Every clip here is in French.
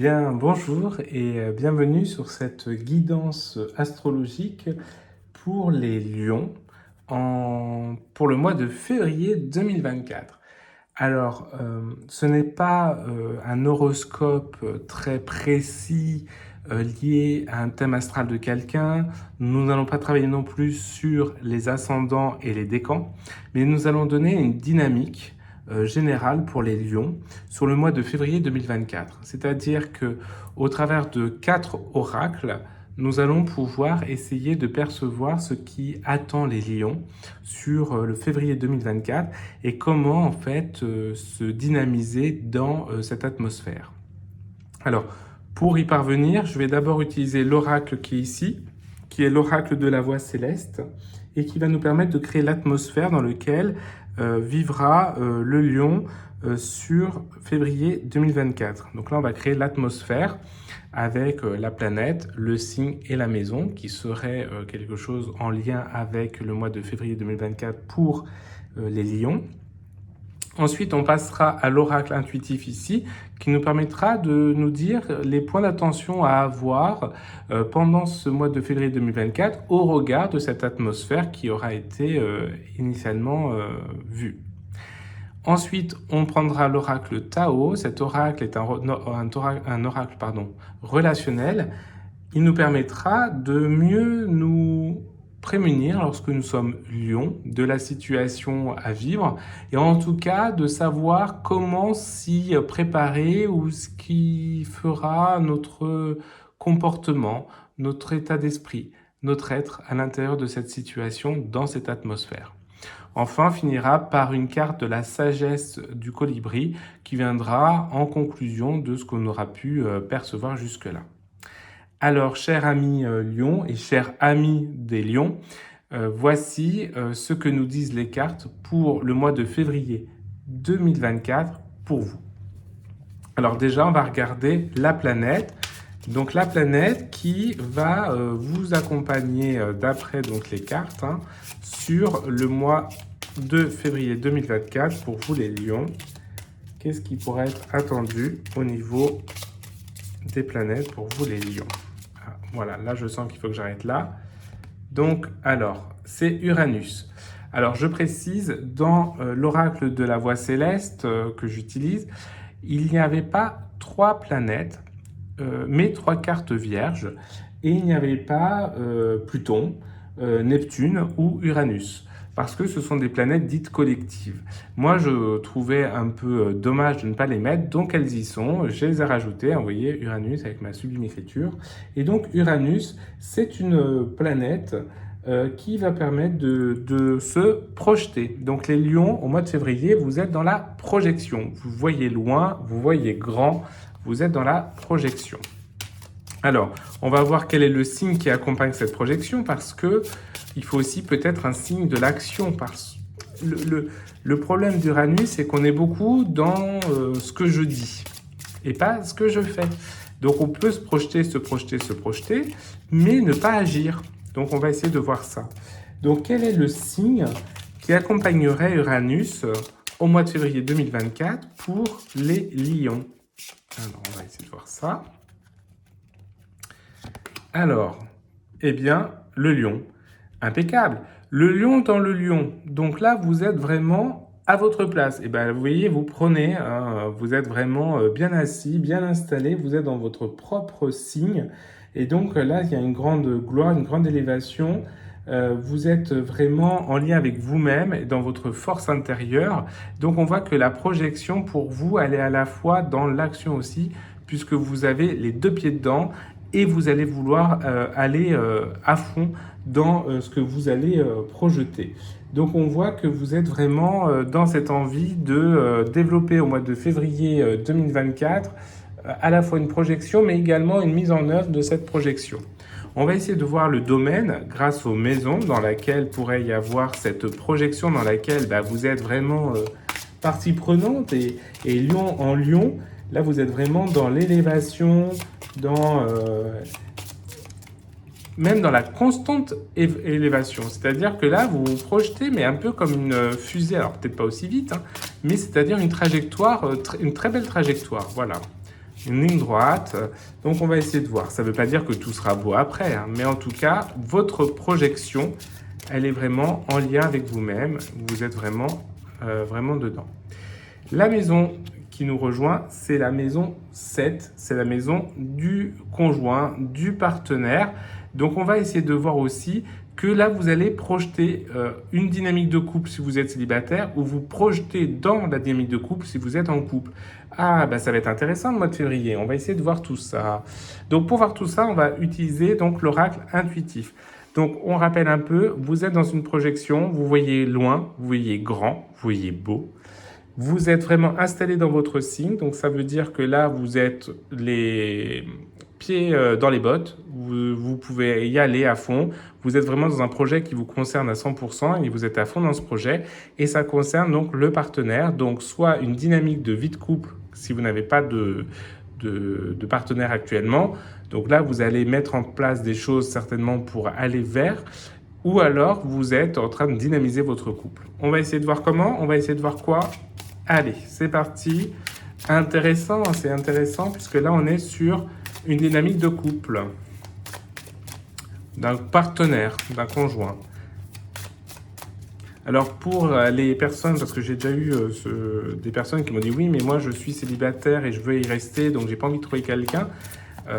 Bien, bonjour et bienvenue sur cette guidance astrologique pour les lions pour le mois de février 2024. Alors, ce n'est pas un horoscope très précis lié à un thème astral de quelqu'un. Nous n'allons pas travailler non plus sur les ascendants et les décans, mais nous allons donner une dynamique générale pour les lions sur le mois de février 2024. C'est-à-dire que au travers de 4 oracles, nous allons pouvoir essayer de percevoir ce qui attend les lions sur le février 2024 et comment en fait se dynamiser dans cette atmosphère. Alors, pour y parvenir, je vais d'abord utiliser l'oracle qui est ici, qui est l'oracle de la voix céleste et qui va nous permettre de créer l'atmosphère dans laquelle vivra le lion sur février 2024. Donc là, on va créer l'atmosphère avec la planète, le signe et la maison, qui serait quelque chose en lien avec le mois de février 2024 pour les lions. Ensuite, on passera à l'oracle intuitif ici, qui nous permettra de nous dire les points d'attention à avoir pendant ce mois de février 2024 au regard de cette atmosphère qui aura été initialement vue. Ensuite, on prendra l'oracle Tao. Cet oracle est un oracle relationnel. Il nous permettra de mieux nous prémunir lorsque nous sommes lions de la situation à vivre et en tout cas de savoir comment s'y préparer ou ce qui fera notre comportement, notre état d'esprit, notre être à l'intérieur de cette situation, dans cette atmosphère. Enfin, finira par une carte de la sagesse du colibri qui viendra en conclusion de ce qu'on aura pu percevoir jusque-là. Alors, chers amis lions et chers amis des lions, voici ce que nous disent les cartes pour le mois de février 2024 pour vous. Alors déjà, on va regarder la planète. Donc la planète qui va vous accompagner d'après donc les cartes sur le mois de février 2024 pour vous les lions. Qu'est-ce qui pourrait être attendu au niveau des planètes pour vous les lions? Voilà, là je sens qu'il faut que j'arrête là. Donc alors, c'est Uranus. Alors je précise, dans l'oracle de la voix céleste que j'utilise, il n'y avait pas 3 planètes, mais 3 cartes vierges, et il n'y avait pas Pluton, Neptune ou Uranus, parce que ce sont des planètes dites collectives. Moi, je trouvais un peu dommage de ne pas les mettre, donc elles y sont, je les ai rajoutées, vous voyez, Uranus avec ma sublime écriture. Et donc Uranus, c'est une planète qui va permettre de se projeter. Donc les lions, au mois de février, vous êtes dans la projection. Vous voyez loin, vous voyez grand, vous êtes dans la projection. Alors, on va voir quel est le signe qui accompagne cette projection, parce que il faut aussi peut-être un signe de l'action. Le problème d'Uranus, c'est qu'on est beaucoup dans ce que je dis et pas ce que je fais. Donc on peut se projeter, mais ne pas agir. Donc on va essayer de voir ça. Donc quel est le signe qui accompagnerait Uranus au mois de février 2024 pour les lions? Alors on va essayer de voir ça. Alors, eh bien, le lion. Impeccable. Le lion dans le lion. Donc là, vous êtes vraiment à votre place. Et bien, vous voyez, vous prenez, vous êtes vraiment bien assis, bien installé, vous êtes dans votre propre signe. Et donc là, il y a une grande gloire, une grande élévation. Vous êtes vraiment en lien avec vous-même et dans votre force intérieure. Donc on voit que la projection pour vous, elle est à la fois dans l'action aussi, puisque vous avez les 2 pieds dedans et vous allez vouloir aller à fond dans ce que vous allez projeter. Donc on voit que vous êtes vraiment dans cette envie de développer au mois de février 2024 à la fois une projection, mais également une mise en œuvre de cette projection. On va essayer de voir le domaine grâce aux maisons dans laquelle pourrait y avoir cette projection, dans laquelle vous êtes vraiment partie prenante et lion en lion. Là, vous êtes vraiment dans l'élévation, même dans la constante élévation. C'est-à-dire que là, vous vous projetez, mais un peu comme une fusée. Alors, peut-être pas aussi vite, mais c'est-à-dire une trajectoire, une très belle trajectoire. Voilà. une ligne droite. Donc on va essayer de voir. Ça ne veut pas dire que tout sera beau après, hein, mais en tout cas, votre projection, elle est vraiment en lien avec vous-même. Vous êtes vraiment, vraiment dedans. La maison qui nous rejoint, c'est la maison 7. C'est la maison du conjoint, du partenaire. Donc on va essayer de voir aussi que là, vous allez projeter une dynamique de couple si vous êtes célibataire ou vous projetez dans la dynamique de couple si vous êtes en couple. Ah, bah ça va être intéressant le mois de février. On va essayer de voir tout ça. Donc pour voir tout ça, on va utiliser donc l'oracle intuitif. Donc on rappelle un peu, vous êtes dans une projection, vous voyez loin, vous voyez grand, vous voyez beau. Vous êtes vraiment installé dans votre signe, donc ça veut dire que là, vous êtes les pieds dans les bottes, vous pouvez y aller à fond, vous êtes vraiment dans un projet qui vous concerne à 100% et vous êtes à fond dans ce projet et ça concerne donc le partenaire, donc soit une dynamique de vie de couple si vous n'avez pas de partenaire actuellement, donc là vous allez mettre en place des choses certainement pour aller vers, ou alors vous êtes en train de dynamiser votre couple. On va essayer de voir comment, on va essayer de voir quoi. Allez, c'est parti. Intéressant, c'est intéressant puisque là on est sur une dynamique de couple, d'un partenaire, d'un conjoint. Alors pour les personnes, parce que j'ai déjà eu des personnes qui m'ont dit oui mais moi je suis célibataire et je veux y rester donc j'ai pas envie de trouver quelqu'un,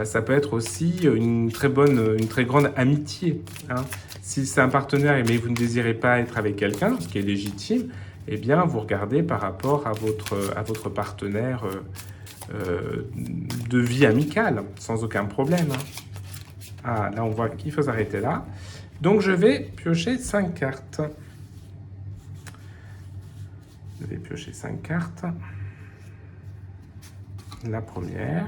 ça peut être aussi une très grande amitié, hein. Si c'est un partenaire mais vous ne désirez pas être avec quelqu'un, ce qui est légitime, eh bien vous regardez par rapport à votre partenaire de vie amicale, sans aucun problème, hein. Ah, là on voit qu'il faut s'arrêter là. Donc je vais piocher 5 cartes. Je vais piocher 5 cartes. La première.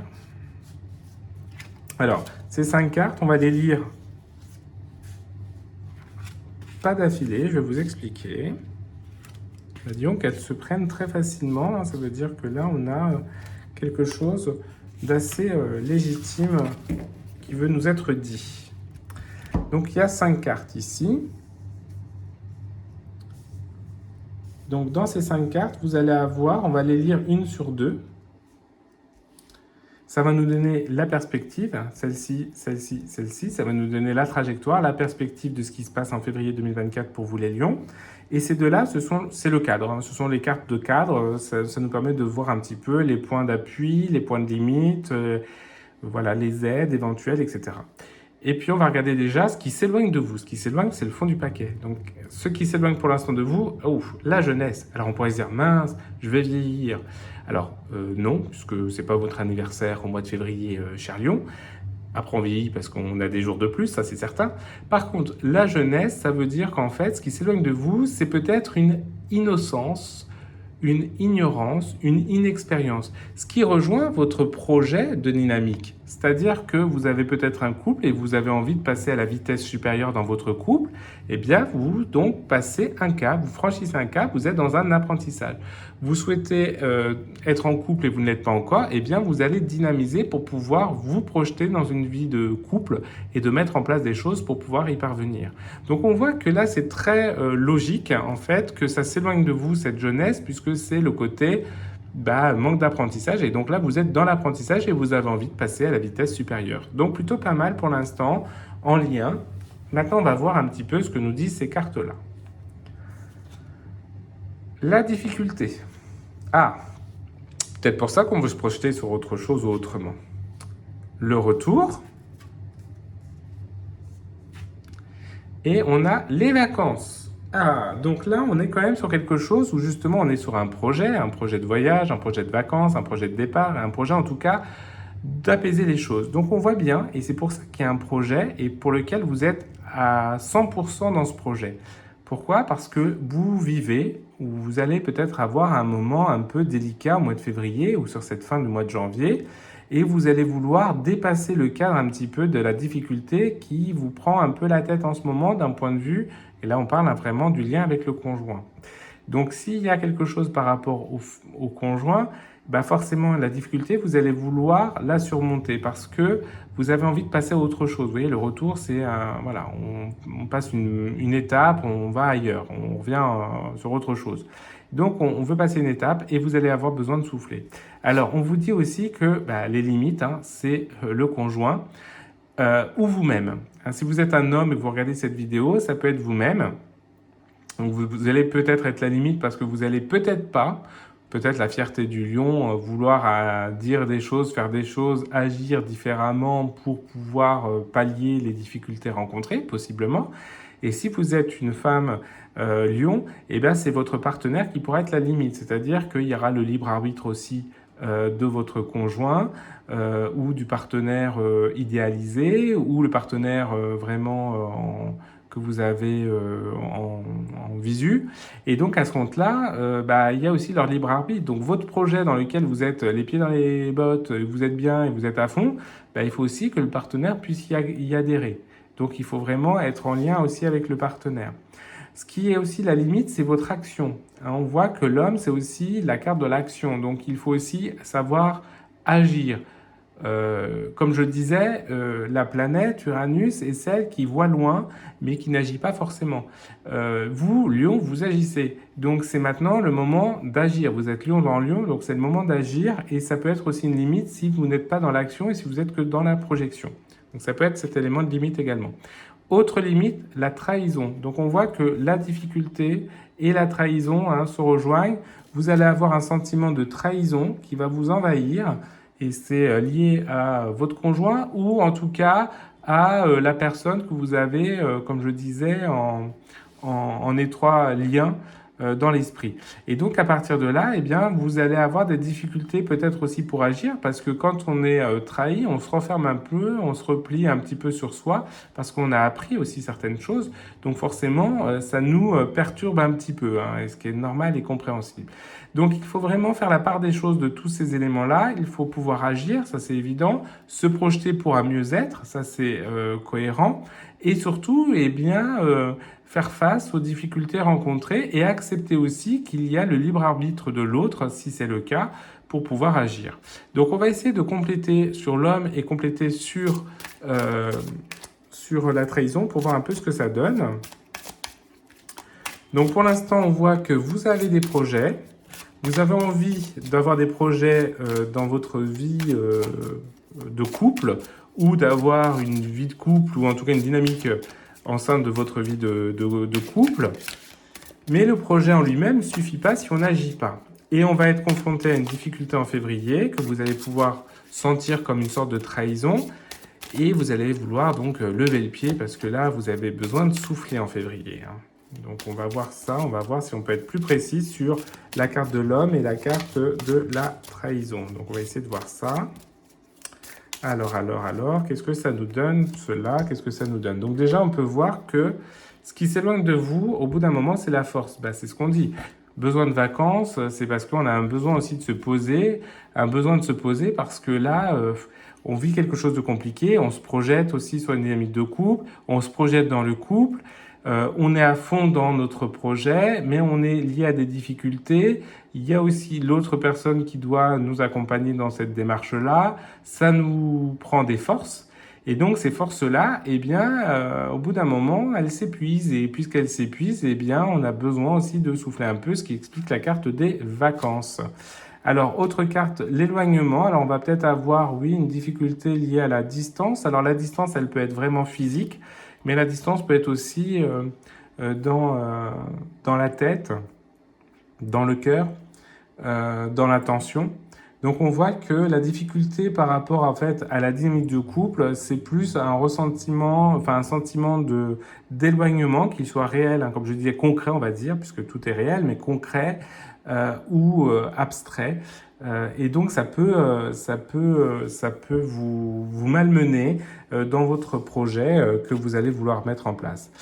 Alors, ces 5 cartes, on va les lire pas d'affilée, je vais vous expliquer. Disons qu'elles se prennent très facilement, hein, ça veut dire que là on a quelque chose d'assez légitime qui veut nous être dit. Donc il y a 5 cartes ici. Donc dans ces 5 cartes, vous allez avoir, on va les lire une sur deux. Ça va nous donner la perspective, celle-ci, celle-ci, celle-ci. Ça va nous donner la trajectoire, la perspective de ce qui se passe en février 2024 pour vous les lions. Et ces deux-là, c'est le cadre, hein. Ce sont les cartes de cadre. Ça nous permet de voir un petit peu les points d'appui, les points de limite, voilà, les aides éventuelles, etc. Et puis on va regarder déjà ce qui s'éloigne de vous. Ce qui s'éloigne, c'est le fond du paquet. Donc ce qui s'éloigne pour l'instant de vous, la jeunesse. Alors on pourrait se dire, mince, je vais vieillir. Alors non, puisque c'est pas votre anniversaire au mois de février, cher Lion. Après on vieillit parce qu'on a des jours de plus, ça c'est certain. Par contre, la jeunesse, ça veut dire qu'en fait, ce qui s'éloigne de vous, c'est peut-être une innocence, une ignorance, une inexpérience. Ce qui rejoint votre projet de dynamique. C'est-à-dire que vous avez peut-être un couple et vous avez envie de passer à la vitesse supérieure dans votre couple. Eh bien, vous donc passez un cap, vous franchissez un cap, vous êtes dans un apprentissage. Vous souhaitez être en couple et vous ne l'êtes pas encore, eh bien, vous allez dynamiser pour pouvoir vous projeter dans une vie de couple et de mettre en place des choses pour pouvoir y parvenir. Donc, on voit que là, c'est très logique, en fait, que ça s'éloigne de vous, cette jeunesse, puisque c'est le côté manque d'apprentissage. Et donc là, vous êtes dans l'apprentissage et vous avez envie de passer à la vitesse supérieure. Donc, plutôt pas mal pour l'instant, en lien. Maintenant, on va voir un petit peu ce que nous disent ces cartes-là. La difficulté. Ah, peut-être pour ça qu'on veut se projeter sur autre chose ou autrement. Le retour. Et on a les vacances. Ah, donc là, on est quand même sur quelque chose où justement, on est sur un projet de voyage, un projet de vacances, un projet de départ, un projet en tout cas d'apaiser les choses. Donc on voit bien, et c'est pour ça qu'il y a un projet et pour lequel vous êtes à 100% dans ce projet. Pourquoi? Parce que vous vivez, ou vous allez peut-être avoir un moment un peu délicat au mois de février ou sur cette fin du mois de janvier, et vous allez vouloir dépasser le cadre un petit peu de la difficulté qui vous prend un peu la tête en ce moment d'un point de vue, et là on parle vraiment du lien avec le conjoint. Donc s'il y a quelque chose par rapport au conjoint, forcément la difficulté, vous allez vouloir la surmonter parce que vous avez envie de passer à autre chose. Vous voyez, le retour, c'est voilà, on passe une étape, on va ailleurs, on revient sur autre chose. Donc, on veut passer une étape et vous allez avoir besoin de souffler. Alors, on vous dit aussi que les limites, hein, c'est le conjoint ou vous-même. Hein, si vous êtes un homme et que vous regardez cette vidéo, ça peut être vous-même. Donc, vous allez peut-être être la limite parce que vous allez peut-être pas, peut-être la fierté du lion, vouloir dire des choses, faire des choses, agir différemment pour pouvoir pallier les difficultés rencontrées, possiblement. Et si vous êtes une femme lion, eh bien c'est votre partenaire qui pourra être la limite. C'est-à-dire qu'il y aura le libre arbitre aussi de votre conjoint ou du partenaire idéalisé ou le partenaire vraiment que vous avez en visu. Et donc à ce compte-là, il y a aussi leur libre arbitre. Donc votre projet dans lequel vous êtes les pieds dans les bottes, vous êtes bien et vous êtes à fond, il faut aussi que le partenaire puisse y adhérer. Donc il faut vraiment être en lien aussi avec le partenaire. Ce qui est aussi la limite, c'est votre action. On voit que l'homme, c'est aussi la carte de l'action. Donc il faut aussi savoir agir. Comme je disais, la planète Uranus est celle qui voit loin, mais qui n'agit pas forcément. Vous, Lion, vous agissez. Donc c'est maintenant le moment d'agir. Vous êtes Lion dans Lion, donc c'est le moment d'agir. Et ça peut être aussi une limite si vous n'êtes pas dans l'action et si vous êtes que dans la projection. Donc ça peut être cet élément de limite également. Autre limite, la trahison. Donc on voit que la difficulté et la trahison se rejoignent. Vous allez avoir un sentiment de trahison qui va vous envahir et c'est lié à votre conjoint ou en tout cas à la personne que vous avez, comme je disais, en étroit lien dans l'esprit. Et donc à partir de là, vous allez avoir des difficultés peut-être aussi pour agir parce que quand on est trahi, on se referme un peu, on se replie un petit peu sur soi parce qu'on a appris aussi certaines choses. Donc forcément, ça nous perturbe un petit peu, et ce qui est normal et compréhensible. Donc il faut vraiment faire la part des choses de tous ces éléments-là. Il faut pouvoir agir, ça c'est évident. Se projeter pour un mieux-être, ça c'est cohérent. Et surtout, faire face aux difficultés rencontrées et accepter aussi qu'il y a le libre arbitre de l'autre, si c'est le cas, pour pouvoir agir. Donc on va essayer de compléter sur l'homme et compléter sur la trahison pour voir un peu ce que ça donne. Donc pour l'instant, on voit que vous avez des projets. Vous avez envie d'avoir des projets dans votre vie de couple ou d'avoir une vie de couple ou en tout cas une dynamique enceinte de votre vie de couple. Mais le projet en lui-même ne suffit pas si on n'agit pas. Et on va être confronté à une difficulté en février que vous allez pouvoir sentir comme une sorte de trahison. Et vous allez vouloir donc lever le pied parce que là, vous avez besoin de souffler en février. Donc on va voir ça, on va voir si on peut être plus précis sur la carte de l'homme et la carte de la trahison. Donc on va essayer de voir ça. Alors, qu'est-ce que ça nous donne, cela? Qu'est-ce que ça nous donne? Donc déjà, on peut voir que ce qui s'éloigne de vous, au bout d'un moment, c'est la force. C'est ce qu'on dit. Besoin de vacances, c'est parce qu'on a un besoin aussi de se poser, un besoin de se poser parce que là, on vit quelque chose de compliqué, on se projette aussi sur une dynamique de couple, on se projette dans le couple, on est à fond dans notre projet, mais on est lié à des difficultés. Il y a aussi l'autre personne qui doit nous accompagner dans cette démarche-là. Ça nous prend des forces. Et donc ces forces-là, au bout d'un moment, elles s'épuisent. Et puisqu'elles s'épuisent, on a besoin aussi de souffler un peu, ce qui explique la carte des vacances. Alors, autre carte, l'éloignement. Alors, on va peut-être avoir, oui, une difficulté liée à la distance. Alors, la distance, elle peut être vraiment physique, mais la distance peut être aussi dans la tête, dans le cœur, dans l'intention. Donc on voit que la difficulté par rapport en fait à la dynamique de couple, c'est plus un ressentiment, enfin un sentiment d'éloignement qui soit réel, comme je disais concret on va dire, puisque tout est réel, mais concret ou abstrait. Et donc ça peut vous malmener dans votre projet que vous allez vouloir mettre en place.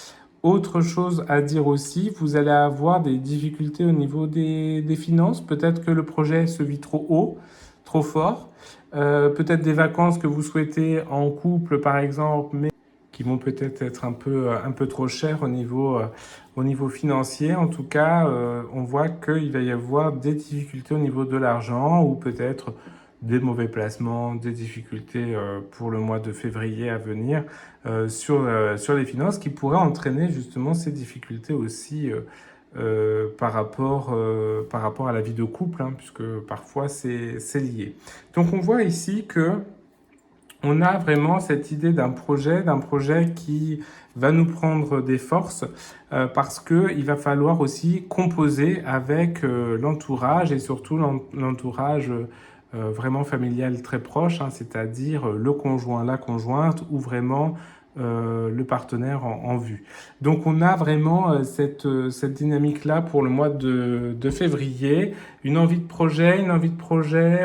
Autre chose à dire aussi, vous allez avoir des difficultés au niveau des finances. Peut-être que le projet se vit trop haut, trop fort. Peut-être des vacances que vous souhaitez en couple, par exemple, mais qui vont peut-être être un peu trop chères au niveau financier. En tout cas, on voit qu'il va y avoir des difficultés au niveau de l'argent ou peut-être des mauvais placements, des difficultés pour le mois de février à venir sur les finances qui pourraient entraîner justement ces difficultés aussi par rapport à la vie de couple, hein, puisque parfois c'est lié. Donc on voit ici que on a vraiment cette idée d'un projet qui va nous prendre des forces parce que il va falloir aussi composer avec l'entourage et surtout l'entourage vraiment familial très proche, hein, c'est-à-dire le conjoint, la conjointe ou vraiment le partenaire en vue. Donc on a vraiment cette dynamique-là pour le mois de février, une envie de projet,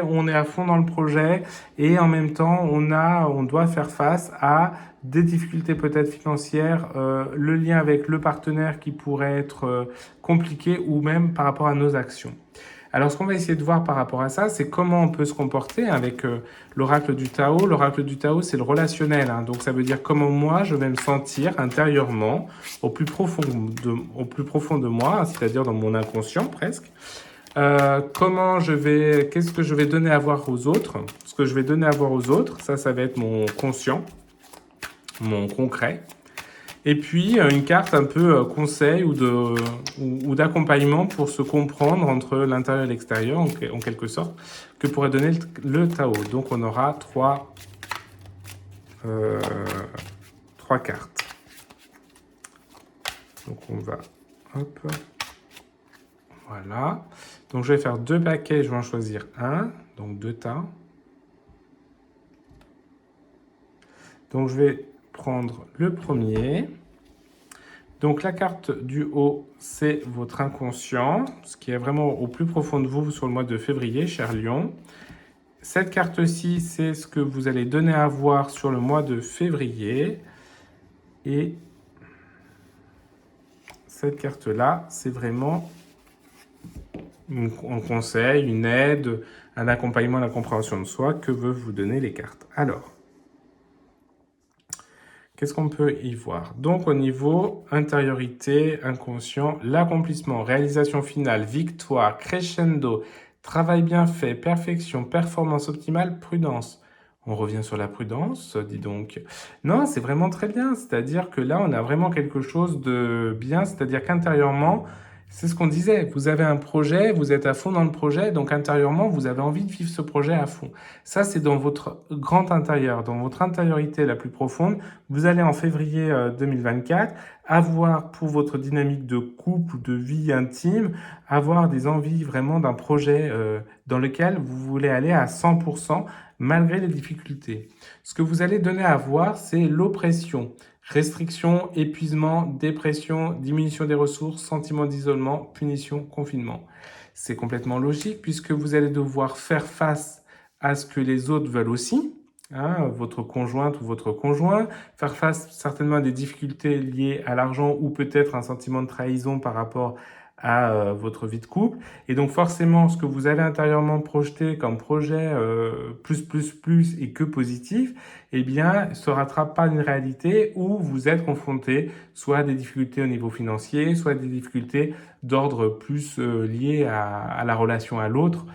on est à fond dans le projet et en même temps on doit faire face à des difficultés peut-être financières, le lien avec le partenaire qui pourrait être compliqué ou même par rapport à nos actions. Alors, ce qu'on va essayer de voir par rapport à ça, c'est comment on peut se comporter avec l'oracle du Tao. L'oracle du Tao, c'est le relationnel, hein. Donc, ça veut dire comment moi, je vais me sentir intérieurement, au plus profond de moi, c'est-à-dire dans mon inconscient presque. Qu'est-ce que je vais donner à voir aux autres? Ce que je vais donner à voir aux autres, ça va être mon conscient, mon concret. Et puis, une carte un peu conseil ou d'accompagnement pour se comprendre entre l'intérieur et l'extérieur, en quelque sorte, que pourrait donner le Tao. Donc, on aura trois cartes. Donc, on va... Hop. Voilà. Donc, je vais faire 2 paquets. Je vais en choisir un. Donc, 2 tas. Donc, je vais prendre le premier. Donc la carte du haut, c'est votre inconscient, ce qui est vraiment au plus profond de vous sur le mois de février, cher Lion. Cette carte-ci, c'est ce que vous allez donner à voir sur le mois de février. Et cette carte-là, c'est vraiment un conseil, une aide, un accompagnement à la compréhension de soi que veulent vous donner les cartes. Alors, qu'est-ce qu'on peut y voir? Donc, au niveau intériorité, inconscient, l'accomplissement, réalisation finale, victoire, crescendo, travail bien fait, perfection, performance optimale, prudence. On revient sur la prudence, dis donc. Non, c'est vraiment très bien. C'est-à-dire que là, on a vraiment quelque chose de bien. C'est-à-dire qu'intérieurement, c'est ce qu'on disait. Vous avez un projet, vous êtes à fond dans le projet. Donc, intérieurement, vous avez envie de vivre ce projet à fond. Ça, c'est dans votre grand intérieur, dans votre intériorité la plus profonde. Vous allez en février 2024 avoir pour votre dynamique de couple, de vie intime, avoir des envies vraiment d'un projet dans lequel vous voulez aller à 100% malgré les difficultés. Ce que vous allez donner à voir, c'est l'oppression. Restriction, épuisement, dépression, diminution des ressources, sentiment d'isolement, punition, confinement. C'est complètement logique puisque vous allez devoir faire face à ce que les autres veulent aussi, hein, votre conjointe ou votre conjoint, faire face certainement à des difficultés liées à l'argent ou peut-être un sentiment de trahison par rapport à votre vie de couple. Et donc forcément, ce que vous avez intérieurement projeté comme projet plus et que positif, eh bien, se rattrape pas une réalité où vous êtes confronté soit à des difficultés au niveau financier, soit à des difficultés d'ordre plus liées à la relation à l'autre.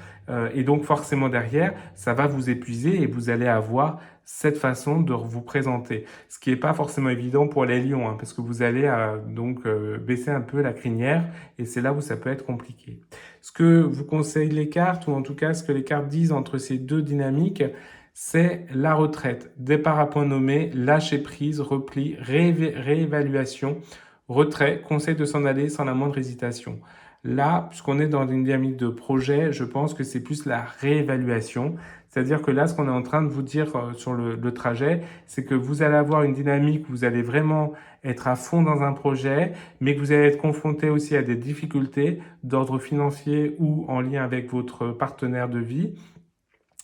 Et donc forcément derrière, ça va vous épuiser et vous allez avoir cette façon de vous présenter. Ce qui n'est pas forcément évident pour les lions, hein, parce que vous allez donc baisser un peu la crinière et c'est là où ça peut être compliqué. Ce que vous conseillent les cartes, ou en tout cas ce que les cartes disent entre ces deux dynamiques, c'est la retraite, départ à point nommé, lâcher prise, repli, réévaluation, retrait, conseil de s'en aller sans la moindre hésitation. Là, puisqu'on est dans une dynamique de projet, je pense que c'est plus la réévaluation. C'est-à-dire que là, ce qu'on est en train de vous dire sur le trajet, c'est que vous allez avoir une dynamique où vous allez vraiment être à fond dans un projet, mais que vous allez être confronté aussi à des difficultés d'ordre financier ou en lien avec votre partenaire de vie.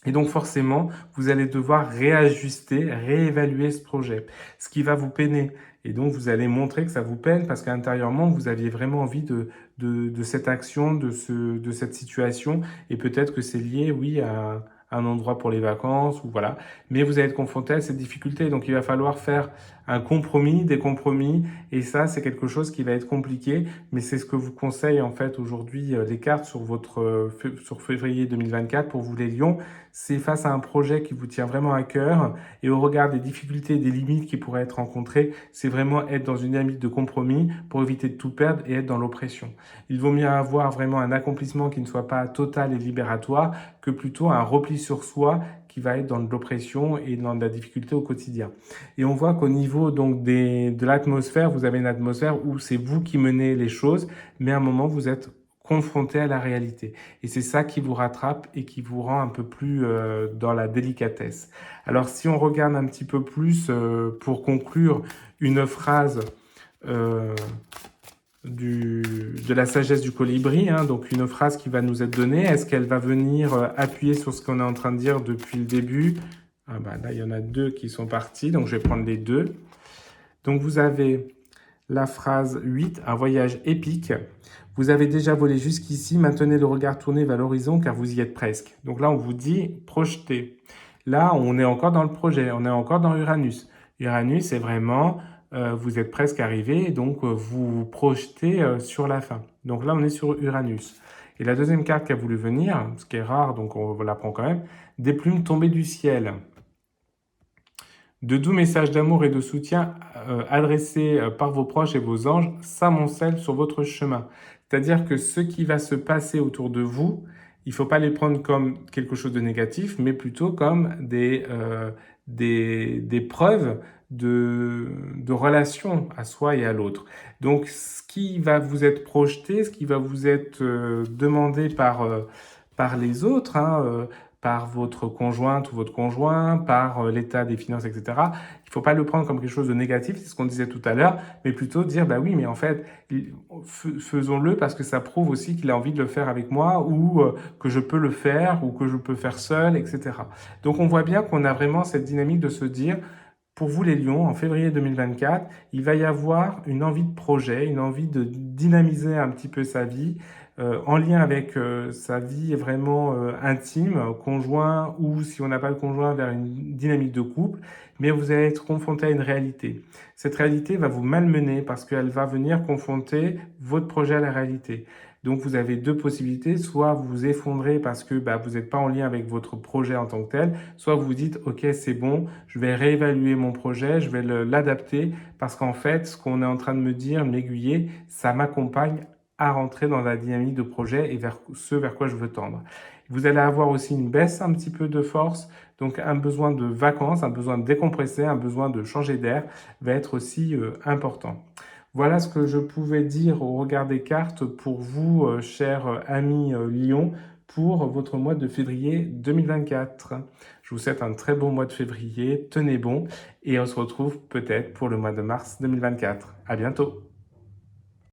Et donc forcément, vous allez devoir réajuster, réévaluer ce projet, ce qui va vous peiner. Et donc vous allez montrer que ça vous peine parce qu'intérieurement, vous aviez vraiment envie de cette action, de cette situation. Et peut-être que c'est lié, oui, un endroit pour les vacances, ou voilà. Mais vous allez être confronté à cette difficulté, donc il va falloir faire un compromis, des compromis, et ça, c'est quelque chose qui va être compliqué, mais c'est ce que vous conseille en fait aujourd'hui les cartes sur sur février 2024 pour vous les lions. C'est face à un projet qui vous tient vraiment à cœur, et au regard des difficultés et des limites qui pourraient être rencontrées, c'est vraiment être dans une dynamique de compromis pour éviter de tout perdre et être dans l'oppression. Il vaut mieux avoir vraiment un accomplissement qui ne soit pas total et libératoire que plutôt un repli sur soi qui va être dans de l'oppression et dans de la difficulté au quotidien. Et on voit qu'au niveau donc de l'atmosphère, vous avez une atmosphère où c'est vous qui menez les choses, mais à un moment vous êtes confronté à la réalité. Et c'est ça qui vous rattrape et qui vous rend un peu plus dans la délicatesse. Alors si on regarde un petit peu plus, pour conclure, une phrase euh, de la sagesse du colibri, hein, donc une phrase qui va nous être donnée, est-ce qu'elle va venir appuyer sur ce qu'on est en train de dire depuis le début? Ah bah là, il y en a deux qui sont partis, donc je vais prendre les deux. Donc vous avez la phrase 8, un voyage épique. Vous avez déjà volé jusqu'ici, maintenez le regard tourné vers l'horizon car vous y êtes presque. Donc là, on vous dit projetez. Là, on est encore dans le projet, on est encore dans Uranus. Uranus, c'est vraiment, vous êtes presque arrivé, donc vous vous projetez sur la fin. Donc là, on est sur Uranus. Et la deuxième carte qui a voulu venir, ce qui est rare, donc on la prend quand même, des plumes tombées du ciel. De doux messages d'amour et de soutien adressés par vos proches et vos anges s'amoncellent sur votre chemin. C'est-à-dire que ce qui va se passer autour de vous, il ne faut pas les prendre comme quelque chose de négatif, mais plutôt comme des preuves de relation à soi et à l'autre. Donc, ce qui va vous être projeté, ce qui va vous être demandé par les autres, hein, par votre conjointe ou votre conjoint, par l'état des finances, etc. Il ne faut pas le prendre comme quelque chose de négatif, c'est ce qu'on disait tout à l'heure, mais plutôt dire, bah oui, mais en fait, faisons-le parce que ça prouve aussi qu'il a envie de le faire avec moi, ou que je peux le faire, ou que je peux faire seul, etc. Donc on voit bien qu'on a vraiment cette dynamique de se dire, pour vous les lions, en février 2024, il va y avoir une envie de projet, une envie de dynamiser un petit peu sa vie, en lien avec sa vie vraiment intime, conjoint, ou si on n'a pas le conjoint, vers une dynamique de couple, mais vous allez être confronté à une réalité. Cette réalité va vous malmener parce qu'elle va venir confronter votre projet à la réalité. Donc vous avez deux possibilités, soit vous vous effondrez parce que vous n'êtes pas en lien avec votre projet en tant que tel, soit vous vous dites ok c'est bon, je vais réévaluer mon projet, je vais l'adapter parce qu'en fait ce qu'on est en train de me dire, m'aiguiller, ça m'accompagne à rentrer dans la dynamique de projet et vers ce vers quoi je veux tendre. Vous allez avoir aussi une baisse un petit peu de force, donc un besoin de vacances, un besoin de décompresser, un besoin de changer d'air va être aussi important. Voilà ce que je pouvais dire au regard des cartes pour vous, chers amis Lion, pour votre mois de février 2024. Je vous souhaite un très bon mois de février, tenez bon, et on se retrouve peut-être pour le mois de mars 2024. À bientôt!